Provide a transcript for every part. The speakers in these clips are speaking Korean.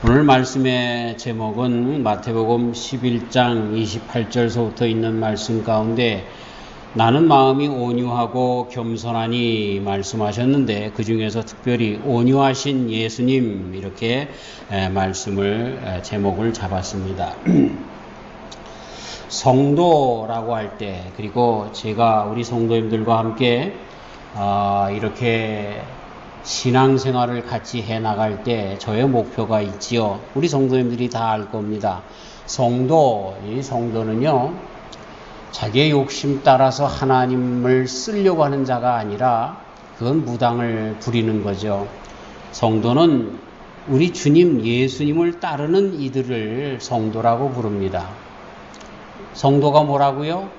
오늘 말씀의 제목은 마태복음 11장 28절서부터 있는 말씀 가운데 나는 마음이 온유하고 겸손하니 말씀하셨는데 그 중에서 특별히 온유하신 예수님 이렇게 제목을 잡았습니다. 성도라고 할 때 그리고 제가 우리 성도님들과 함께 이렇게 신앙생활을 같이 해나갈 때 저의 목표가 있지요. 우리 성도님들이 다 알 겁니다. 이 성도는요, 자기의 욕심 따라서 하나님을 쓰려고 하는 자가 아니라 그건 무당을 부리는 거죠. 성도는 우리 주님 예수님을 따르는 이들을 성도라고 부릅니다. 성도가 뭐라고요?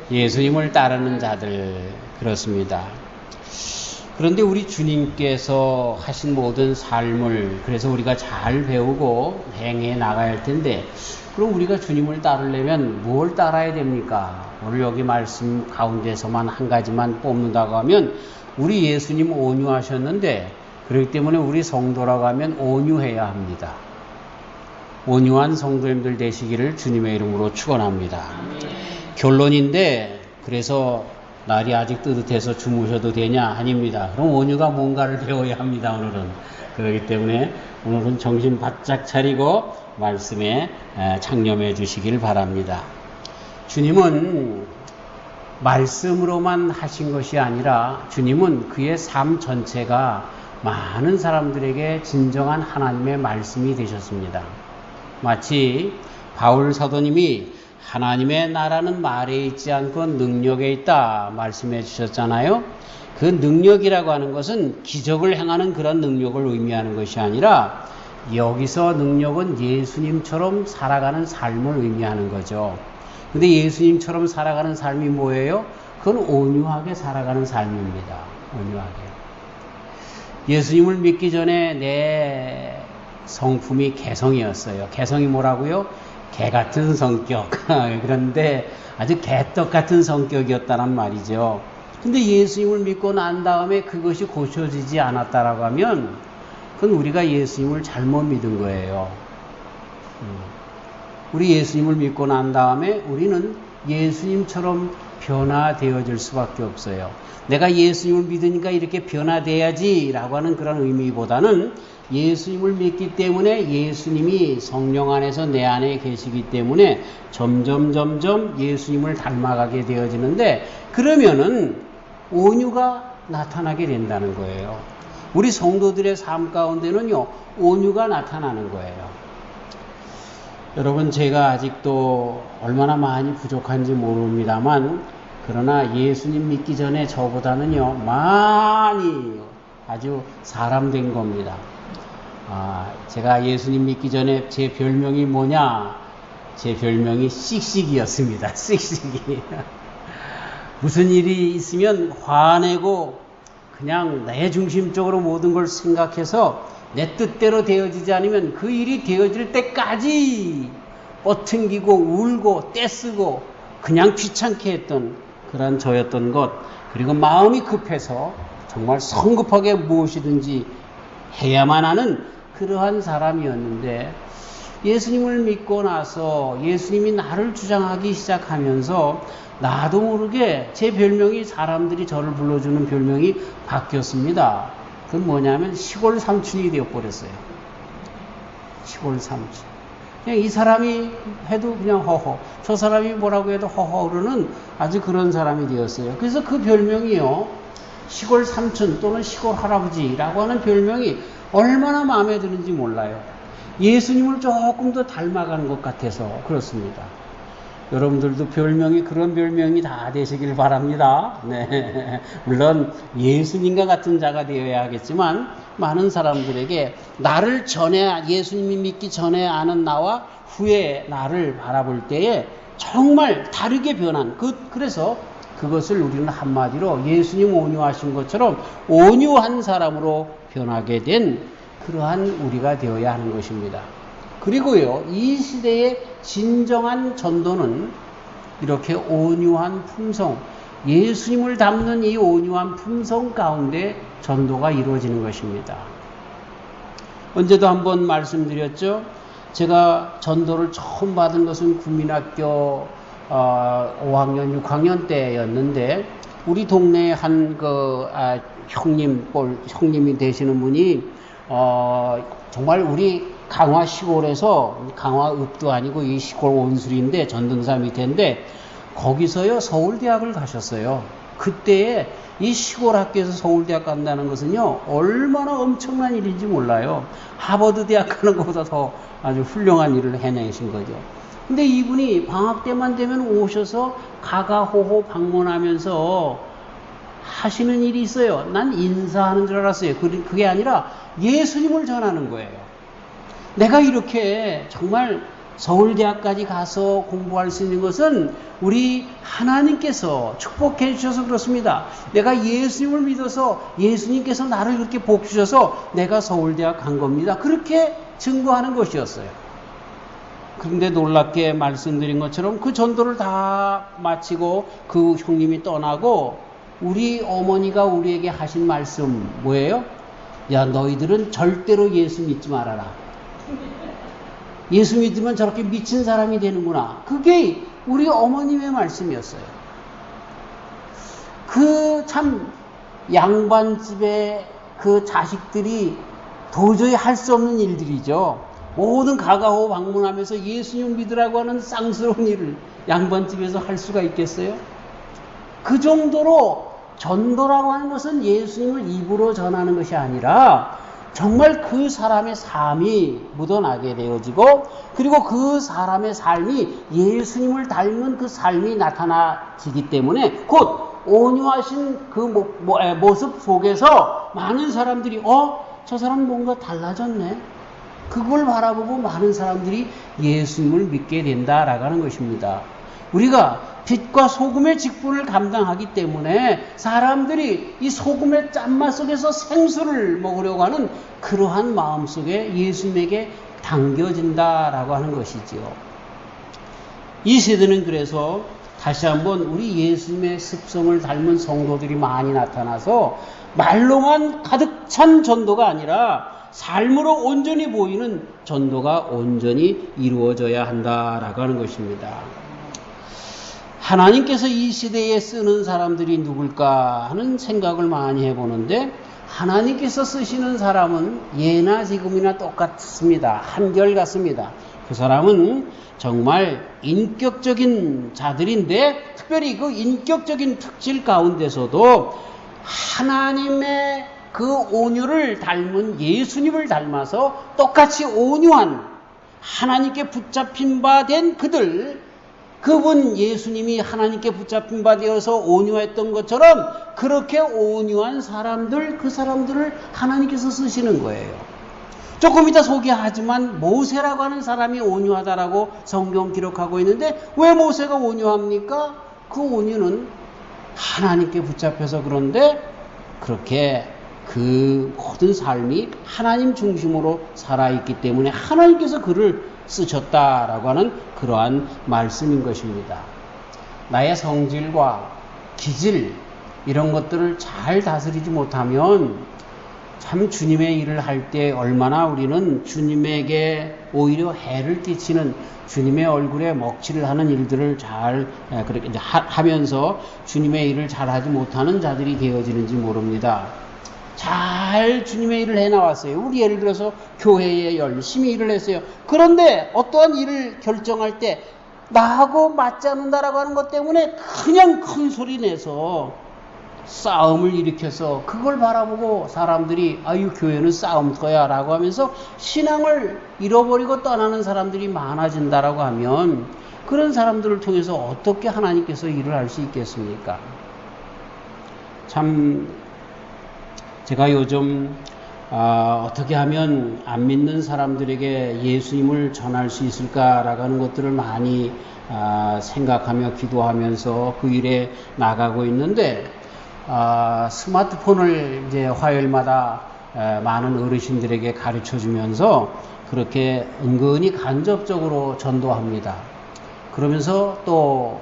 예수님을 따르는 자들, 그렇습니다. 그런데 우리 주님께서 하신 모든 삶을 그래서 우리가 잘 배우고 행해 나가야 할 텐데, 그럼 우리가 주님을 따르려면 뭘 따라야 됩니까? 오늘 여기 말씀 가운데서만 한 가지만 뽑는다고 하면 우리 예수님 온유하셨는데, 그렇기 때문에 우리 성도라고 하면 온유해야 합니다. 온유한 성도님들 되시기를 주님의 이름으로 축원합니다. 결론인데, 그래서 날이 아직 뜨뜻해서 주무셔도 되냐? 아닙니다. 그럼 온유가 뭔가를 배워야 합니다. 오늘은. 그렇기 때문에 오늘은 정신 바짝 차리고 말씀에 창념해 주시길 바랍니다. 주님은 말씀으로만 하신 것이 아니라 주님은 그의 삶 전체가 많은 사람들에게 진정한 하나님의 말씀이 되셨습니다. 마치 바울 사도님이 하나님의 나라는 말에 있지 않고 능력에 있다 말씀해 주셨잖아요. 그 능력이라고 하는 것은 기적을 행하는 그런 능력을 의미하는 것이 아니라 여기서 능력은 예수님처럼 살아가는 삶을 의미하는 거죠. 근데 예수님처럼 살아가는 삶이 뭐예요? 그건 온유하게 살아가는 삶입니다. 온유하게. 예수님을 믿기 전에 내 성품이 개성이었어요. 개성이 뭐라고요? 개 같은 성격. 그런데 아주 개떡 같은 성격이었다는 말이죠. 근데 예수님을 믿고 난 다음에 그것이 고쳐지지 않았다라고 하면 그건 우리가 예수님을 잘못 믿은 거예요. 우리 예수님을 믿고 난 다음에 우리는 예수님처럼 변화되어질 수밖에 없어요. 내가 예수님을 믿으니까 이렇게 변화돼야지 라고 하는 그런 의미보다는 예수님을 믿기 때문에 예수님이 성령 안에서 내 안에 계시기 때문에 점점 예수님을 닮아가게 되어지는데, 그러면은 온유가 나타나게 된다는 거예요. 우리 성도들의 삶 가운데는요, 온유가 나타나는 거예요. 여러분, 제가 아직도 얼마나 많이 부족한지 모릅니다만, 그러나 예수님 믿기 전에 저보다는요, 많이 아주 사람 된 겁니다. 제가 예수님 믿기 전에 제 별명이 뭐냐? 제 별명이 씩씩이었습니다. 씩씩이. 무슨 일이 있으면 화내고 그냥 내 중심적으로 모든 걸 생각해서 내 뜻대로 되어지지 않으면 그 일이 되어질 때까지 뻗튕기고 울고 떼쓰고 그냥 귀찮게 했던 그런 저였던 것, 그리고 마음이 급해서 정말 성급하게 무엇이든지 해야만 하는 그러한 사람이었는데, 예수님을 믿고 나서 예수님이 나를 주장하기 시작하면서 나도 모르게 제 별명이, 사람들이 저를 불러주는 별명이 바뀌었습니다. 그건 뭐냐면 시골 삼촌이 되어버렸어요. 시골 삼촌. 그냥 이 사람이 해도 그냥 허허, 저 사람이 뭐라고 해도 허허 그러는 아주 그런 사람이 되었어요. 그래서 그 별명이요, 시골 삼촌 또는 시골 할아버지라고 하는 별명이 얼마나 마음에 드는지 몰라요. 예수님을 조금 더 닮아가는 것 같아서 그렇습니다. 여러분들도 별명이 그런 별명이 다 되시길 바랍니다. 네. 물론 예수님과 같은 자가 되어야 하겠지만, 많은 사람들에게 나를 전에, 예수님이 믿기 전에 아는 나와 후에 나를 바라볼 때에 정말 다르게 변한 그래서 그것을 우리는 한마디로 예수님 온유하신 것처럼 온유한 사람으로 변하게 된 그러한 우리가 되어야 하는 것입니다. 그리고요, 이 시대의 진정한 전도는 이렇게 온유한 품성, 예수님을 담는 이 온유한 품성 가운데 전도가 이루어지는 것입니다. 언제도 한번 말씀드렸죠. 제가 전도를 처음 받은 것은 국민학교 5학년, 6학년 때였는데 우리 동네에 한 형님이 되시는 분이 정말 우리 강화 시골에서 강화읍도 아니고 이 시골 온수리인데 전등사 밑에인데 거기서요 서울대학을 가셨어요. 그때에 이 시골 학교에서 서울대학 간다는 것은요 얼마나 엄청난 일인지 몰라요. 하버드 대학 가는 것보다 더 아주 훌륭한 일을 해내신 거죠. 근데 이분이 방학 때만 되면 오셔서 가가호호 방문하면서 하시는 일이 있어요. 난 인사하는 줄 알았어요. 그게 아니라 예수님을 전하는 거예요. 내가 이렇게 정말 서울대학까지 가서 공부할 수 있는 것은 우리 하나님께서 축복해 주셔서 그렇습니다. 내가 예수님을 믿어서 예수님께서 나를 그렇게 복 주셔서 내가 서울대학 간 겁니다. 그렇게 증거하는 것이었어요. 그런데 놀랍게 말씀드린 것처럼 그 전도를 다 마치고 그 형님이 떠나고 우리 어머니가 우리에게 하신 말씀 뭐예요? 야, 너희들은 절대로 예수 믿지 말아라. 예수 믿으면 저렇게 미친 사람이 되는구나. 그게 우리 어머님의 말씀이었어요. 그 참 양반집의 그 자식들이 도저히 할 수 없는 일들이죠. 모든 가가호 방문하면서 예수님 믿으라고 하는 쌍스러운 일을 양반집에서 할 수가 있겠어요? 그 정도로 전도라고 하는 것은 예수님을 입으로 전하는 것이 아니라 정말 그 사람의 삶이 묻어나게 되어지고 그리고 그 사람의 삶이 예수님을 닮은 그 삶이 나타나지기 때문에 곧 온유하신 그 모습 속에서 많은 사람들이 저 사람 뭔가 달라졌네. 그걸 바라보고 많은 사람들이 예수님을 믿게 된다라고 하는 것입니다. 우리가 빛과 소금의 직분을 감당하기 때문에 사람들이 이 소금의 짠맛 속에서 생수를 먹으려고 하는 그러한 마음 속에 예수님에게 당겨진다라고 하는 것이지요. 이 세대는 그래서 다시 한번 우리 예수님의 습성을 닮은 성도들이 많이 나타나서 말로만 가득 찬 전도가 아니라 삶으로 온전히 보이는 전도가 온전히 이루어져야 한다라고 하는 것입니다. 하나님께서 이 시대에 쓰는 사람들이 누굴까 하는 생각을 많이 해보는데 하나님께서 쓰시는 사람은 예나 지금이나 똑같습니다. 한결같습니다. 그 사람은 정말 인격적인 자들인데 특별히 그 인격적인 특질 가운데서도 하나님의 그 온유를 닮은 예수님을 닮아서 똑같이 온유한 하나님께 붙잡힌 바 된 그분 예수님이 하나님께 붙잡힌 바 되어서 온유했던 것처럼 그렇게 온유한 사람들, 그 사람들을 하나님께서 쓰시는 거예요. 조금 이따 소개하지만 모세라고 하는 사람이 온유하다라고 성경 기록하고 있는데 왜 모세가 온유합니까? 그 온유는 하나님께 붙잡혀서 그런데 그렇게 그 모든 삶이 하나님 중심으로 살아있기 때문에 하나님께서 그를 쓰셨다라고 하는 그러한 말씀인 것입니다. 나의 성질과 기질 이런 것들을 잘 다스리지 못하면 참 주님의 일을 할 때 얼마나 우리는 주님에게 오히려 해를 끼치는 주님의 얼굴에 먹칠을 하는 일들을 잘 그렇게 하면서 주님의 일을 잘하지 못하는 자들이 되어지는지 모릅니다. 잘 주님의 일을 해나왔어요. 우리 예를 들어서 교회에 열심히 일을 했어요. 그런데 어떠한 일을 결정할 때 나하고 맞지 않는다라고 하는 것 때문에 그냥 큰 소리 내서 싸움을 일으켜서 그걸 바라보고 사람들이 아유 교회는 싸움터야 라고 하면서 신앙을 잃어버리고 떠나는 사람들이 많아진다라고 하면 그런 사람들을 통해서 어떻게 하나님께서 일을 할 수 있겠습니까? 참 제가 요즘 어떻게 하면 안 믿는 사람들에게 예수님을 전할 수 있을까라고 하는 것들을 많이 생각하며 기도하면서 그 일에 나가고 있는데 스마트폰을 이제 화요일마다 많은 어르신들에게 가르쳐 주면서 그렇게 은근히 간접적으로 전도합니다. 그러면서 또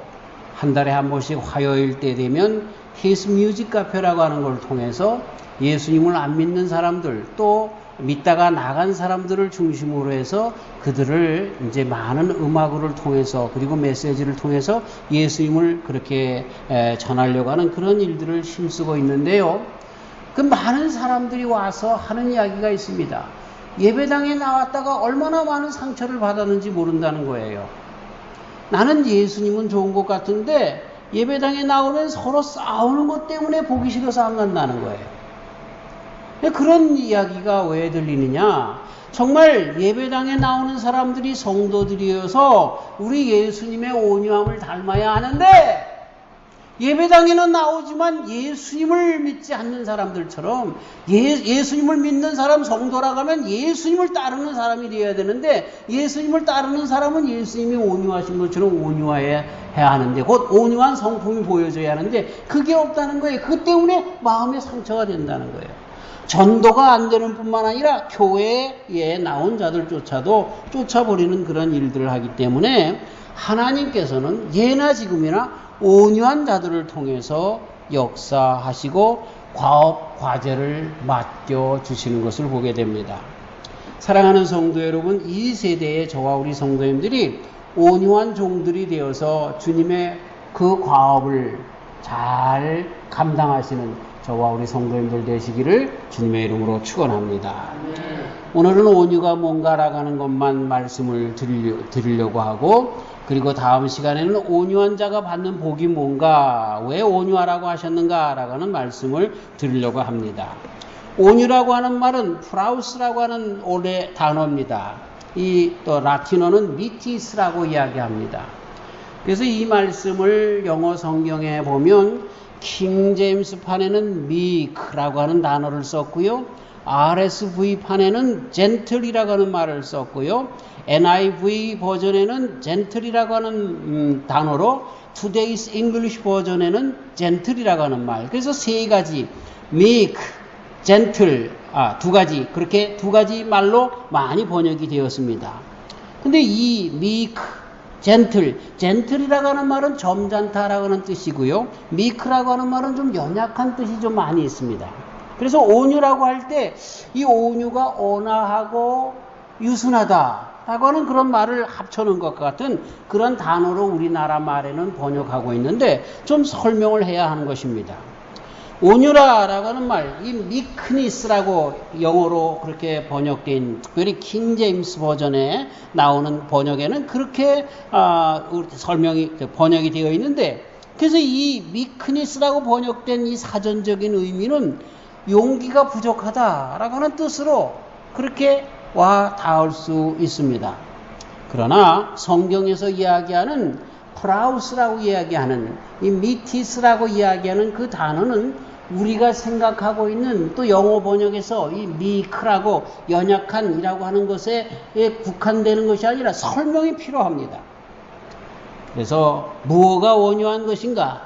한 달에 한 번씩 화요일 때 되면 히스 뮤직 카페라고 하는 걸 통해서 예수님을 안 믿는 사람들 또 믿다가 나간 사람들을 중심으로 해서 그들을 이제 많은 음악을 통해서 그리고 메시지를 통해서 예수님을 그렇게 전하려고 하는 그런 일들을 힘쓰고 있는데요. 그 많은 사람들이 와서 하는 이야기가 있습니다. 예배당에 나왔다가 얼마나 많은 상처를 받았는지 모른다는 거예요. 나는 예수님은 좋은 것 같은데 예배당에 나오면 서로 싸우는 것 때문에 보기 싫어서 안 간다는 거예요. 그런 이야기가 왜 들리느냐? 정말 예배당에 나오는 사람들이 성도들이어서 우리 예수님의 온유함을 닮아야 하는데 예배당에는 나오지만 예수님을 믿지 않는 사람들처럼 예수님을 믿는 사람 성도라고 하면 예수님을 따르는 사람이 되어야 되는데 예수님을 따르는 사람은 예수님이 온유하신 것처럼 온유해야 하는데 곧 온유한 성품이 보여져야 하는데 그게 없다는 거예요. 그것 때문에 마음의 상처가 된다는 거예요. 전도가 안 되는 뿐만 아니라 교회에 나온 자들조차도 쫓아버리는 그런 일들을 하기 때문에 하나님께서는 예나 지금이나 온유한 자들을 통해서 역사하시고 과제를 맡겨주시는 것을 보게 됩니다. 사랑하는 성도 여러분, 이 세대의 저와 우리 성도님들이 온유한 종들이 되어서 주님의 그 과업을 잘 감당하시는 저와 우리 성도님들 되시기를 주님의 이름으로 축원합니다. 오늘은 온유가 뭔가라고 하는 것만 말씀을 드리려고 하고 그리고 다음 시간에는 온유한 자가 받는 복이 뭔가 왜 온유하라고 하셨는가라고 하는 말씀을 드리려고 합니다. 온유라고 하는 말은 프라우스라고 하는 원래 단어입니다. 이 또 라틴어는 미티스라고 이야기합니다. 그래서 이 말씀을 영어 성경에 보면 킹 제임스 판에는 meek라고 하는 단어를 썼고요. RSV 판에는 gentle이라고 하는 말을 썼고요. NIV 버전에는 gentle이라고 하는 단어로 Today's English 버전에는 gentle이라고 하는 말. 그래서 세 가지 meek, gentle, 두 가지 그렇게 두 가지 말로 많이 번역이 되었습니다. 근데 이 meek, gentle이라고 하는 말은 점잖다라고 하는 뜻이고요. meek라고 하는 말은 좀 연약한 뜻이 좀 많이 있습니다. 그래서 온유라고 할 때 이 온유가 온화하고 유순하다라고 하는 그런 말을 합쳐놓은 것 같은 그런 단어로 우리나라 말에는 번역하고 있는데 좀 설명을 해야 하는 것입니다. 온유라라고 하는 말, 이 meekness라고 영어로 그렇게 번역된 특별히 킹 제임스 버전에 나오는 번역에는 그렇게 번역이 되어 있는데 그래서 이 meekness라고 번역된 이 사전적인 의미는 용기가 부족하다라고 하는 뜻으로 그렇게 와 닿을 수 있습니다. 그러나 성경에서 이야기하는 프라우스라고 이야기하는 이 미티스라고 이야기하는 그 단어는 우리가 생각하고 있는 또 영어 번역에서 이 미크라고 연약한이라고 하는 것에 국한되는 것이 아니라 설명이 필요합니다. 그래서 무엇가 온유한 것인가?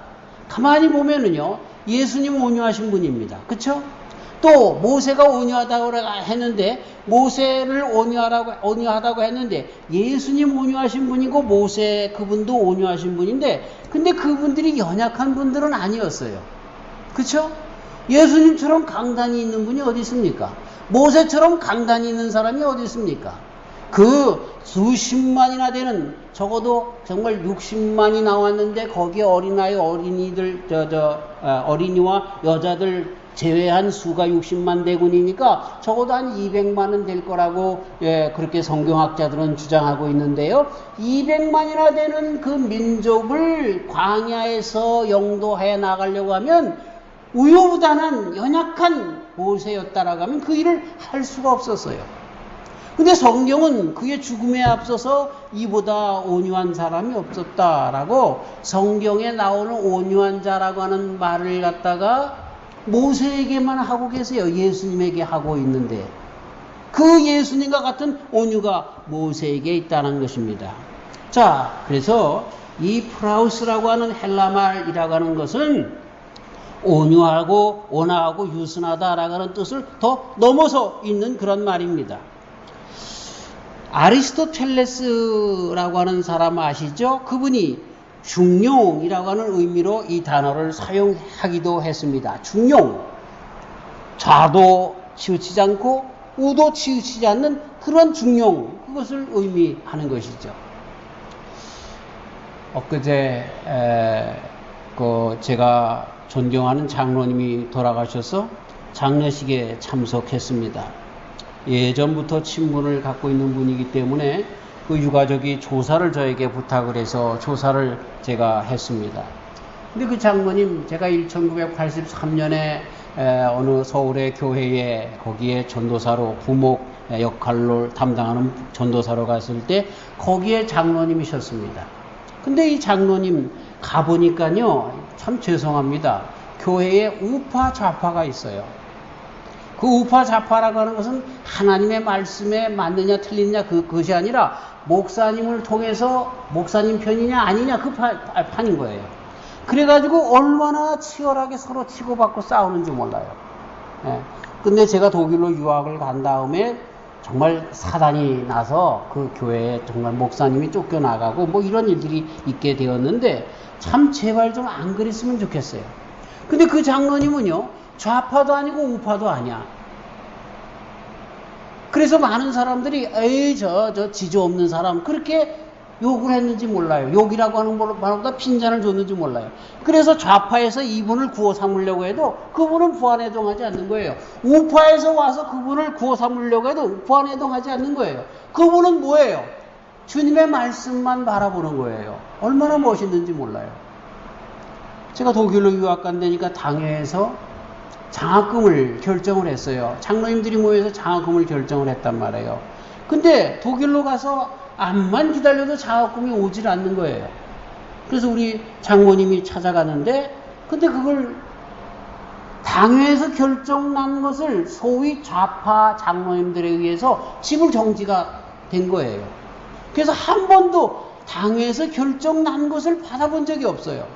가만히 보면은요, 예수님 온유하신 분입니다. 그렇죠? 또 모세가 온유하다고 했는데 모세를 온유하다고 했는데 예수님 온유하신 분이고 모세 그분도 온유하신 분인데 근데 그분들이 연약한 분들은 아니었어요. 그렇죠? 예수님처럼 강단이 있는 분이 어디 있습니까? 모세처럼 강단이 있는 사람이 어디 있습니까? 그 수십만이나 되는 적어도 정말 60만이 나왔는데 거기에 어린이들 어린이와 여자들 제외한 수가 60만 대군이니까 적어도 한 200만은 될 거라고 그렇게 성경학자들은 주장하고 있는데요. 200만이나 되는 그 민족을 광야에서 영도해 나가려고 하면 우유부단한 연약한 모세였다라고 하면 그 일을 할 수가 없었어요. 근데 성경은 그의 죽음에 앞서서 이보다 온유한 사람이 없었다라고 성경에 나오는 온유한 자라고 하는 말을 갖다가 모세에게만 하고 계세요. 예수님에게 하고 있는데 그 예수님과 같은 온유가 모세에게 있다는 것입니다. 자, 그래서 이 프라우스라고 하는 헬라 말이라고 하는 것은 온유하고 온화하고 유순하다라고 하는 뜻을 더 넘어서 있는 그런 말입니다. 아리스토텔레스라고 하는 사람 아시죠? 그분이 중용이라고 하는 의미로 이 단어를 사용하기도 했습니다. 중용, 좌도 치우치지 않고 우도 치우치지 않는 그런 중용, 그것을 의미하는 것이죠. 엊그제 제가 존경하는 장로님이 돌아가셔서 장례식에 참석했습니다. 예전부터 친분을 갖고 있는 분이기 때문에 그 유가족이 조사를 저에게 부탁을 해서 조사를 제가 했습니다. 근데 그 장로님, 제가 1983년에 어느 서울의 교회에 거기에 전도사로 부목 역할로 담당하는 전도사로 갔을 때 거기에 장로님이셨습니다. 근데 이 장로님 가보니까요, 참 죄송합니다. 교회에 우파 좌파가 있어요. 그 우파 좌파라고 하는 것은 하나님의 말씀에 맞느냐 틀리느냐 그것이 아니라 목사님을 통해서 목사님 편이냐 아니냐 그 판인 거예요. 그래가지고 얼마나 치열하게 서로 치고받고 싸우는지 몰라요. 예. 근데 제가 독일로 유학을 간 다음에 정말 사단이 나서 그 교회에 정말 목사님이 쫓겨나가고 뭐 이런 일들이 있게 되었는데 참 제발 좀 안 그랬으면 좋겠어요. 근데 그 장로님은요, 좌파도 아니고 우파도 아니야. 그래서 많은 사람들이 에이 저 지조 없는 사람 그렇게 욕을 했는지 몰라요. 욕이라고 하는 말보다 핀잔을 줬는지 몰라요. 그래서 좌파에서 이분을 구워 삼으려고 해도 그분은 부안해동하지 않는 거예요. 우파에서 와서 그분을 구워 삼으려고 해도 부안해동하지 않는 거예요. 그분은 뭐예요? 주님의 말씀만 바라보는 거예요. 얼마나 멋있는지 몰라요. 제가 독일로 유학 간다니까 당회에서 장학금을 결정을 했어요. 장로님들이 모여서 장학금을 결정을 했단 말이에요. 근데 독일로 가서 암만 기다려도 장학금이 오질 않는 거예요. 그래서 우리 장모님이 찾아가는데, 근데 그걸 당회에서 결정난 것을 소위 좌파 장로님들에 의해서 지불 정지가 된 거예요. 그래서 한 번도 당회에서 결정난 것을 받아본 적이 없어요.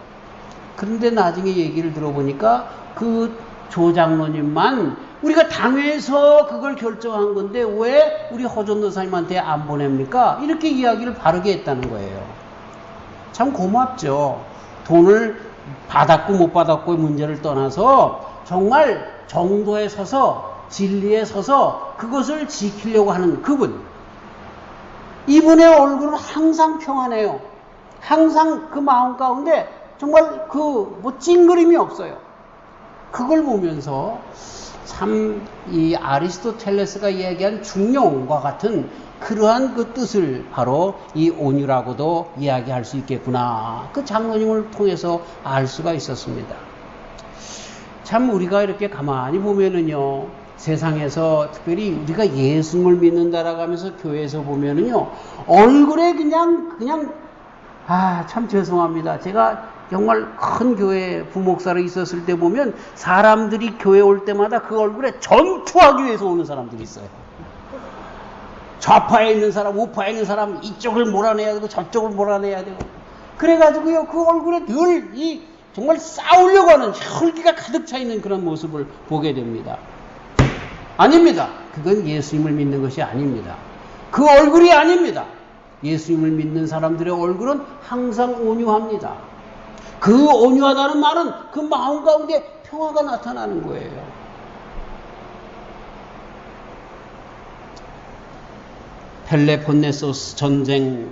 그런데 나중에 얘기를 들어보니까 그 조장로님만 우리가 당회에서 그걸 결정한 건데 왜 우리 허전도사님한테 안 보냅니까? 이렇게 이야기를 바르게 했다는 거예요. 참 고맙죠. 돈을 받았고 못 받았고의 문제를 떠나서 정말 정도에 서서 진리에 서서 그것을 지키려고 하는 그분. 이분의 얼굴은 항상 평안해요. 항상 그 마음 가운데 정말 찡그림이 없어요. 그걸 보면서 참 이 아리스토텔레스가 이야기한 중용과 같은 그러한 그 뜻을 바로 이 온유라고도 이야기할 수 있겠구나. 그 장로님을 통해서 알 수가 있었습니다. 참 우리가 이렇게 가만히 보면은요, 세상에서 특별히 우리가 예수님을 믿는다라고 하면서 교회에서 보면은요, 얼굴에 그냥 참 죄송합니다. 제가 정말 큰 교회 부목사로 있었을 때 보면 사람들이 교회 올 때마다 그 얼굴에 전투하기 위해서 오는 사람들이 있어요. 좌파에 있는 사람, 우파에 있는 사람, 이쪽을 몰아내야 되고 저쪽을 몰아내야 되고. 그래가지고요, 그 얼굴에 늘 정말 싸우려고 하는 혈기가 가득 차 있는 그런 모습을 보게 됩니다. 아닙니다. 그건 예수님을 믿는 것이 아닙니다. 그 얼굴이 아닙니다. 예수님을 믿는 사람들의 얼굴은 항상 온유합니다. 그 온유하다는 말은 그 마음 가운데 평화가 나타나는 거예요. 펠레폰네소스 전쟁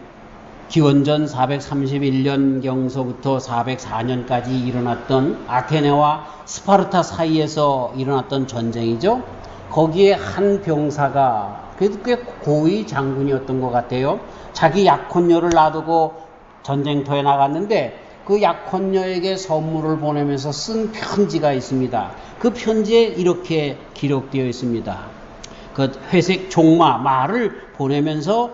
기원전 431년경서부터 404년까지 일어났던 아테네와 스파르타 사이에서 일어났던 전쟁이죠. 거기에 한 병사가 그래도 꽤 고위 장군이었던 것 같아요. 자기 약혼녀를 놔두고 전쟁터에 나갔는데 그 약혼녀에게 선물을 보내면서 쓴 편지가 있습니다. 그 편지에 이렇게 기록되어 있습니다. 그 회색 종마, 말을 보내면서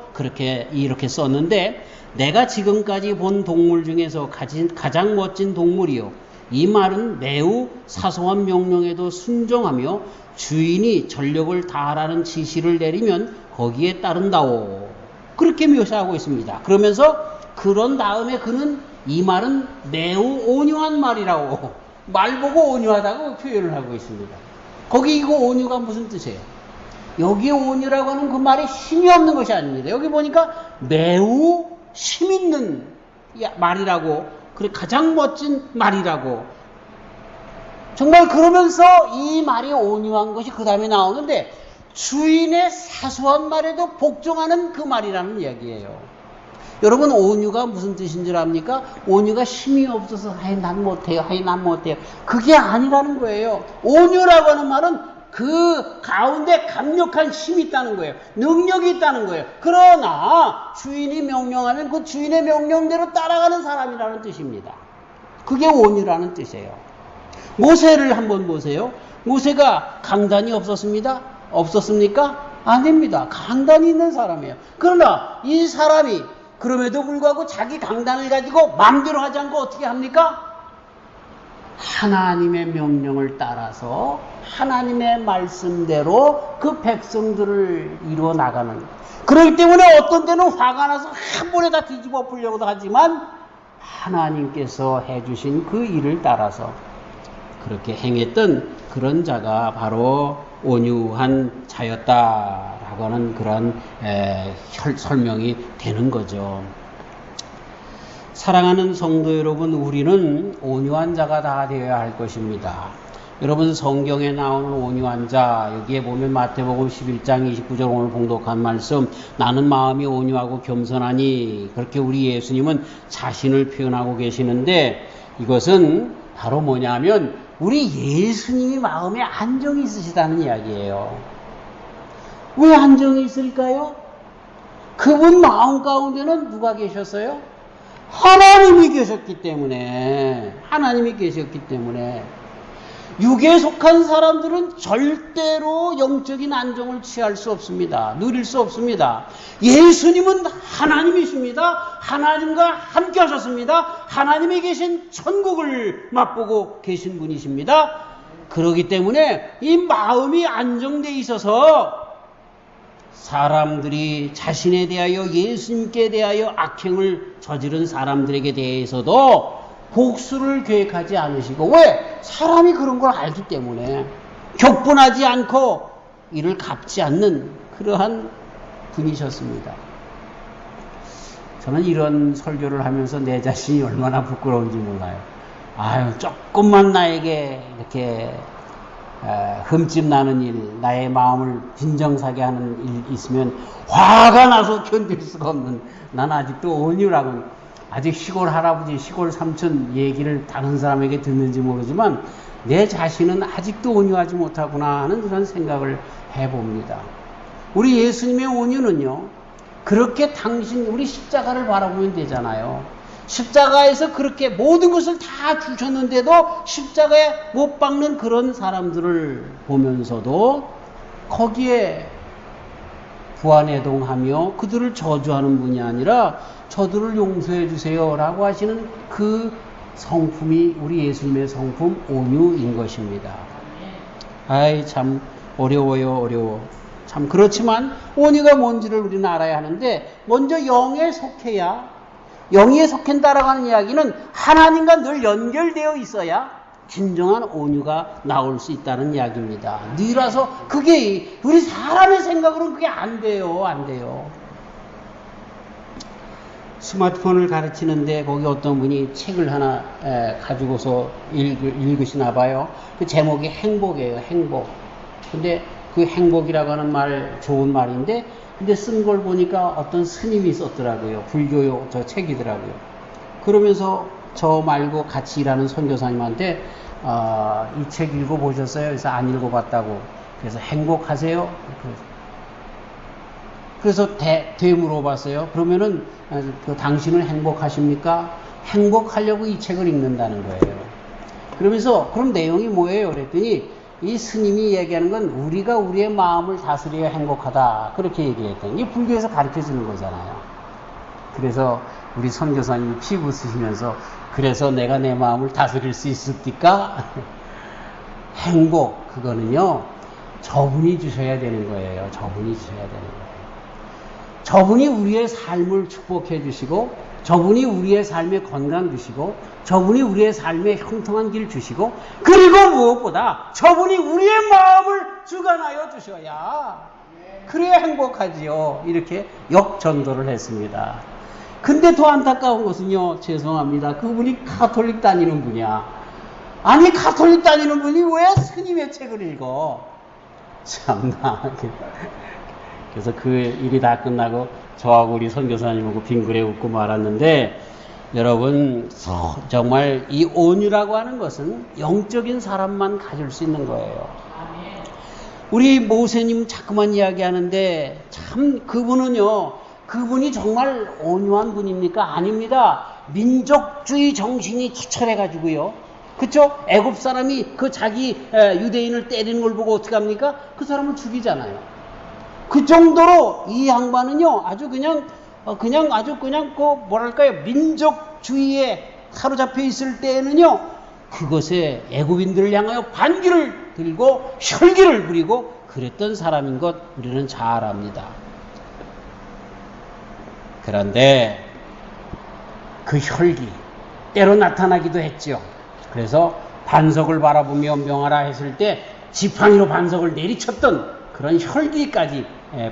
이렇게 썼는데, 내가 지금까지 본 동물 중에서 가장 멋진 동물이요. 이 말은 매우 사소한 명령에도 순종하며 주인이 전력을 다하라는 지시를 내리면 거기에 따른다오. 그렇게 묘사하고 있습니다. 그러면서 그런 다음에 그는 이 말은 매우 온유한 말이라고, 말 보고 온유하다고 표현을 하고 있습니다. 거기 이거 온유가 무슨 뜻이에요? 여기에 온유라고 하는 그 말이 힘이 없는 것이 아닙니다. 여기 보니까 매우 힘 있는 말이라고, 그래 가장 멋진 말이라고. 정말 그러면서 이 말이 온유한 것이 그 다음에 나오는데, 주인의 사소한 말에도 복종하는 그 말이라는 이야기예요. 여러분, 온유가 무슨 뜻인 줄 압니까? 온유가 힘이 없어서 아이 난 못해요, 아이 난 못해요, 그게 아니라는 거예요. 온유라고 하는 말은 그 가운데 강력한 힘이 있다는 거예요. 능력이 있다는 거예요. 그러나 주인이 명령하면 그 주인의 명령대로 따라가는 사람이라는 뜻입니다. 그게 온유라는 뜻이에요. 모세를 한번 보세요. 모세가 강단이 없었습니까? 아닙니다. 강단이 있는 사람이에요. 그러나 이 사람이 그럼에도 불구하고 자기 강단을 가지고 마음대로 하지 않고 어떻게 합니까? 하나님의 명령을 따라서 하나님의 말씀대로 그 백성들을 이루어 나가는. 그렇기 때문에 어떤 때는 화가 나서 한 번에 다 뒤집어 엎으려고도 하지만 하나님께서 해주신 그 일을 따라서 그렇게 행했던 그런 자가 바로 온유한 자였다라고 하는 그런 설명이 되는 거죠. 사랑하는 성도 여러분, 우리는 온유한 자가 다 되어야 할 것입니다. 여러분, 성경에 나오는 온유한 자, 여기에 보면 마태복음 11장 29절 오늘 봉독한 말씀, 나는 마음이 온유하고 겸손하니, 그렇게 우리 예수님은 자신을 표현하고 계시는데, 이것은 바로 뭐냐면 우리 예수님이 마음에 안정이 있으시다는 이야기예요. 왜 안정이 있을까요? 그분 마음 가운데는 누가 계셨어요? 하나님이 계셨기 때문에. 육에 속한 사람들은 절대로 영적인 안정을 취할 수 없습니다. 누릴 수 없습니다. 예수님은 하나님이십니다. 하나님과 함께 하셨습니다. 하나님이 계신 천국을 맛보고 계신 분이십니다. 그렇기 때문에 이 마음이 안정되어 있어서 사람들이 자신에 대하여, 예수님께 대하여 악행을 저지른 사람들에게 대해서도 복수를 계획하지 않으시고, 왜? 사람이 그런 걸 알기 때문에 격분하지 않고 이를 갚지 않는 그러한 분이셨습니다. 저는 이런 설교를 하면서 내 자신이 얼마나 부끄러운지 몰라요. 아유, 조금만 나에게 이렇게 흠집 나는 일, 나의 마음을 빈정사게 하는 일 있으면 화가 나서 견딜 수가 없는, 난 아직도 온유라고, 아직 시골 할아버지, 시골 삼촌 얘기를 다른 사람에게 듣는지 모르지만 내 자신은 아직도 온유하지 못하구나 하는 그런 생각을 해봅니다. 우리 예수님의 온유는요, 그렇게 우리 십자가를 바라보면 되잖아요. 십자가에서 그렇게 모든 것을 다 주셨는데도 십자가에 못 박는 그런 사람들을 보면서도 거기에 부안해동하며 그들을 저주하는 분이 아니라 저들을 용서해 주세요 라고 하시는 그 성품이 우리 예수님의 성품, 온유인 것입니다. 아이, 참 어려워요. 참 그렇지만 온유가 뭔지를 우리는 알아야 하는데, 먼저 영에 속해야, 영에 속한다라고 하는 이야기는 하나님과 늘 연결되어 있어야 진정한 온유가 나올 수 있다는 이야기입니다. 니라서 그게 우리 사람의 생각으로는 그게 안 돼요. 스마트폰을 가르치는데 거기 어떤 분이 책을 하나 가지고서 읽으시나 봐요. 그 제목이 행복이에요. 행복. 근데 그 행복이라고 하는 말 좋은 말인데, 근데 쓴 걸 보니까 어떤 스님이 썼더라고요. 불교 저 책이더라고요. 그러면서 저 말고 같이 일하는 선교사님한테 이 책 읽어보셨어요? 그래서 안 읽어봤다고. 그래서 행복하세요? 그래서 되물어봤어요. 그러면은 당신은 행복하십니까? 행복하려고 이 책을 읽는다는 거예요. 그러면서 그럼 내용이 뭐예요? 그랬더니 이 스님이 얘기하는 건 우리가 우리의 마음을 다스려야 행복하다, 그렇게 얘기했던, 이게 불교에서 가르쳐주는 거잖아요. 그래서 우리 선교사님이 피부 쓰시면서, 그래서 내가 내 마음을 다스릴 수 있습니까? 행복, 그거는요 저분이 주셔야 되는 거예요. 저분이 우리의 삶을 축복해 주시고, 저분이 우리의 삶에 건강 주시고, 저분이 우리의 삶에 형통한 길 주시고, 그리고 무엇보다 저분이 우리의 마음을 주관하여 주셔야 그래야 행복하지요. 이렇게 역전도를 했습니다. 근데 더 안타까운 것은요, 죄송합니다, 그분이 가톨릭 다니는 분이야. 아니, 가톨릭 다니는 분이 왜 스님의 책을 읽어? 참나. 그래서 그 일이 다 끝나고 저하고 우리 선교사님하고 빙그레 웃고 말았는데, 여러분 정말 이 온유라고 하는 것은 영적인 사람만 가질 수 있는 거예요. 우리 모세님 자꾸만 이야기하는데 참 그분이 정말 온유한 분입니까? 아닙니다. 민족주의 정신이 투철해 가지고요. 그쵸? 애굽 사람이 그 자기 유대인을 때리는 걸 보고 어떻게 합니까? 그 사람을 죽이잖아요. 그 정도로 이 양반은요, 아주 그냥 뭐랄까요, 민족주의에 사로잡혀 있을 때에는요, 그것에 애굽인들을 향하여 반기를 들고 혈기를 부리고 그랬던 사람인 것 우리는 잘 압니다. 그런데 그 혈기 때로 나타나기도 했죠. 그래서 반석을 바라보며 명하라 했을 때 지팡이로 반석을 내리쳤던 그런 혈기까지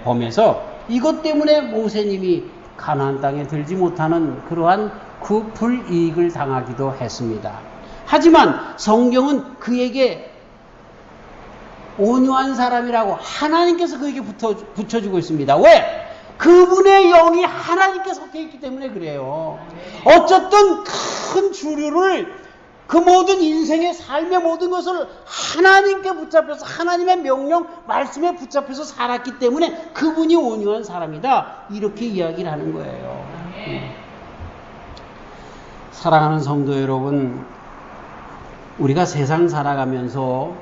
보면서 이것 때문에 모세님이 가나안 땅에 들지 못하는 그러한 그 불이익을 당하기도 했습니다. 하지만 성경은 그에게 온유한 사람이라고 하나님께서 그에게 붙여주고 있습니다. 왜? 그분의 영이 하나님께 속해 있기 때문에 그래요. 어쨌든 큰 주류를 그 모든 인생의 삶의 모든 것을 하나님께 붙잡혀서 하나님의 명령 말씀에 붙잡혀서 살았기 때문에 그분이 온유한 사람이다, 이렇게 이야기를 하는 거예요. 사랑하는 성도 여러분, 우리가 세상 살아가면서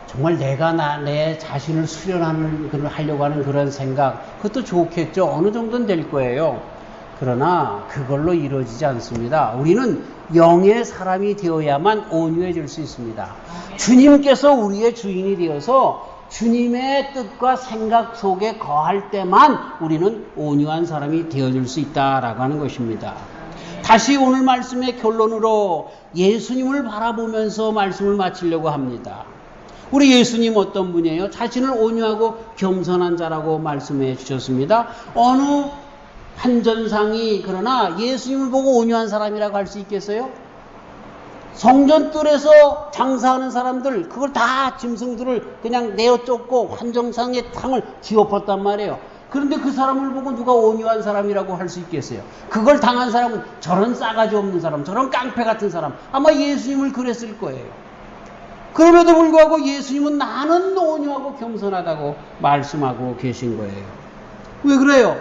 정말 내 자신을 수련하려고 하는 그런 생각, 그것도 좋겠죠. 어느 정도는 될 거예요. 그러나 그걸로 이루어지지 않습니다. 우리는 영의 사람이 되어야만 온유해질 수 있습니다. 주님께서 우리의 주인이 되어서 주님의 뜻과 생각 속에 거할 때만 우리는 온유한 사람이 되어질 수 있다라고 하는 것입니다. 다시 오늘 말씀의 결론으로 예수님을 바라보면서 말씀을 마치려고 합니다. 우리 예수님 어떤 분이에요? 자신을 온유하고 겸손한 자라고 말씀해 주셨습니다. 어느 한전상이 그러나 예수님을 보고 온유한 사람이라고 할 수 있겠어요? 성전뜰에서 장사하는 사람들, 그걸 다 짐승들을 그냥 내어 쫓고 한정상의 탕을 뒤엎었단 말이에요. 그런데 그 사람을 보고 누가 온유한 사람이라고 할 수 있겠어요? 그걸 당한 사람은 저런 싸가지 없는 사람, 저런 깡패 같은 사람, 아마 예수님을 그랬을 거예요. 그럼에도 불구하고 예수님은 나는 온유하고 겸손하다고 말씀하고 계신 거예요. 왜 그래요?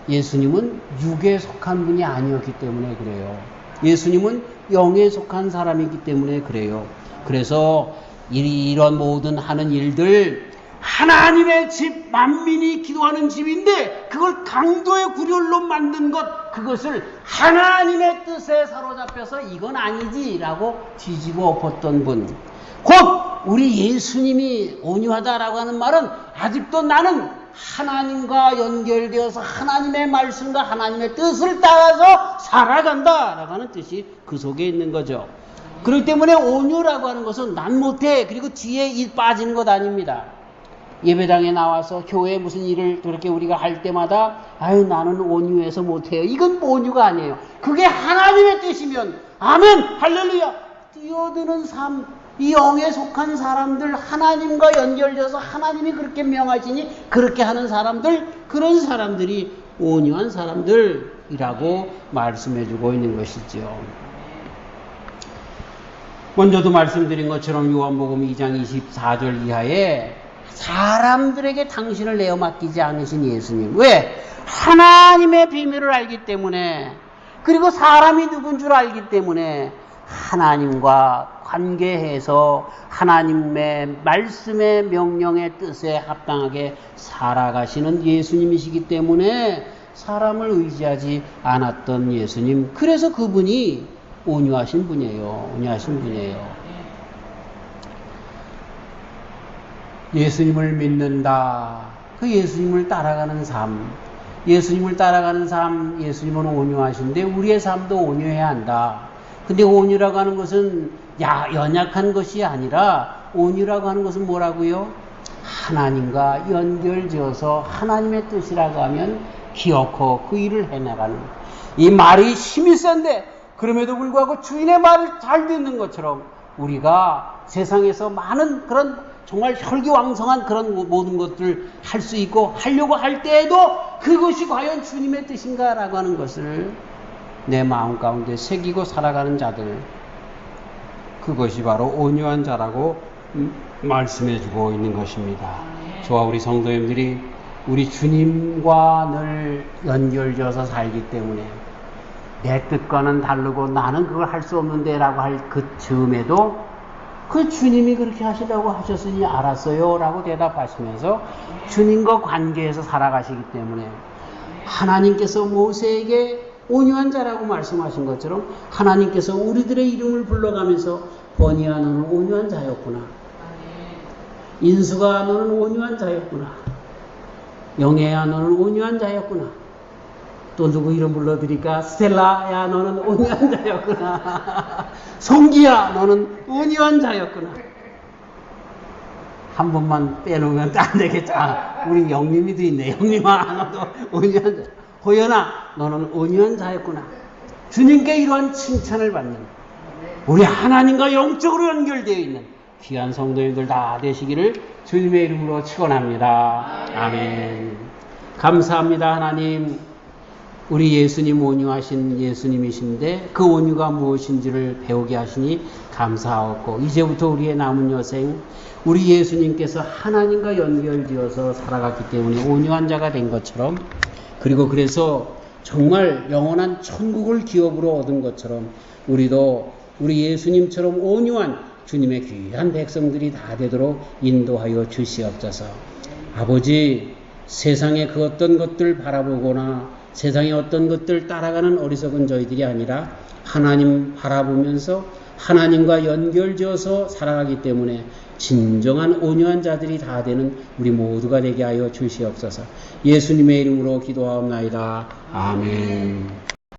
예수님은 육에 속한 분이 아니었기 때문에 그래요. 예수님은 영에 속한 사람이기 때문에 그래요. 그래서 이런 모든 하는 일들, 하나님의 집, 만민이 기도하는 집인데 그걸 강도의 구렬로 만든 것, 그것을 하나님의 뜻에 사로잡혀서 이건 아니지라고 뒤집어 엎었던 분, 곧 우리 예수님이 온유하다라고 하는 말은 아직도 나는 하나님과 연결되어서 하나님의 말씀과 하나님의 뜻을 따라서 살아간다라고 하는 뜻이 그 속에 있는 거죠. 그렇기 때문에 온유라고 하는 것은 난 못해, 그리고 뒤에 일 빠지는 것 아닙니다. 예배당에 나와서 교회에 무슨 일을 그렇게 우리가 할 때마다 아유 나는 온유해서 못해요, 이건 온유가 아니에요. 그게 하나님의 뜻이면 아멘 할렐루야 뛰어드는 삶, 이 영에 속한 사람들, 하나님과 연결돼서 하나님이 그렇게 명하시니 그렇게 하는 사람들, 그런 사람들이 온유한 사람들이라고 말씀해주고 있는 것이죠. 먼저도 말씀드린 것처럼 요한복음 2장 24절 이하에 사람들에게 당신을 내어 맡기지 않으신 예수님, 왜? 하나님의 비밀을 알기 때문에, 그리고 사람이 누군 줄 알기 때문에 하나님과 관계해서 하나님의 말씀의 명령의 뜻에 합당하게 살아가시는 예수님이시기 때문에 사람을 의지하지 않았던 예수님, 그래서 그분이 온유하신 분이에요. 온유하신 분이에요. 예수님을 믿는다, 그 예수님을 따라가는 삶, 예수님을 따라가는 삶, 예수님은 온유하신데 우리의 삶도 온유해야 한다. 근데 온유라고 하는 것은 연약한 것이 아니라 온유라고 하는 것은 뭐라고요? 하나님과 연결지어서 하나님의 뜻이라고 하면 기어코 그 일을 해나가는, 이 말이 힘이 센데 그럼에도 불구하고 주인의 말을 잘 듣는 것처럼 우리가 세상에서 많은 그런 정말 혈기왕성한 그런 모든 것들을 할 수 있고 하려고 할 때에도 그것이 과연 주님의 뜻인가라고 하는 것을 내 마음 가운데 새기고 살아가는 자들, 그것이 바로 온유한 자라고 말씀해주고 있는 것입니다. 저와 우리 성도님들이 우리 주님과 늘 연결되어서 살기 때문에 내 뜻과는 다르고 나는 그걸 할 수 없는데 라고 할 그 즈음에도 그 주님이 그렇게 하시라고 하셨으니 알았어요 라고 대답하시면서 주님과 관계에서 살아가시기 때문에 하나님께서 모세에게 온유한 자라고 말씀하신 것처럼 하나님께서 우리들의 이름을 불러가면서 버니야 너는 온유한 자였구나, 인수가 너는 온유한 자였구나, 영애야 너는 온유한 자였구나, 또 누구 이름 불러드릴까? 스텔라야 너는 온유한 자였구나, 송기야 너는 온유한 자였구나. 한 번만 빼놓으면 안 되겠죠. 우리 영림이도 있네. 영림아 너도 온유한 자. 호연아 너는 온유한 자였구나. 주님께 이러한 칭찬을 받는 우리 하나님과 영적으로 연결되어 있는 귀한 성도님들 다 되시기를 주님의 이름으로 축원합니다. 아멘. 감사합니다. 하나님, 우리 예수님 온유하신 예수님이신데 그 온유가 무엇인지를 배우게 하시니 감사하고, 이제부터 우리의 남은 여생 우리 예수님께서 하나님과 연결되어서 살아갔기 때문에 온유한 자가 된 것처럼, 그리고 그래서 정말 영원한 천국을 기업으로 얻은 것처럼 우리도 우리 예수님처럼 온유한 주님의 귀한 백성들이 다 되도록 인도하여 주시옵소서. 아버지, 세상의 그 어떤 것들 바라보거나 세상의 어떤 것들 따라가는 어리석은 저희들이 아니라 하나님 바라보면서 하나님과 연결지어서 살아가기 때문에 진정한 온유한 자들이 다 되는 우리 모두가 되게 하여 주시옵소서. 예수님의 이름으로 기도하옵나이다. 아멘.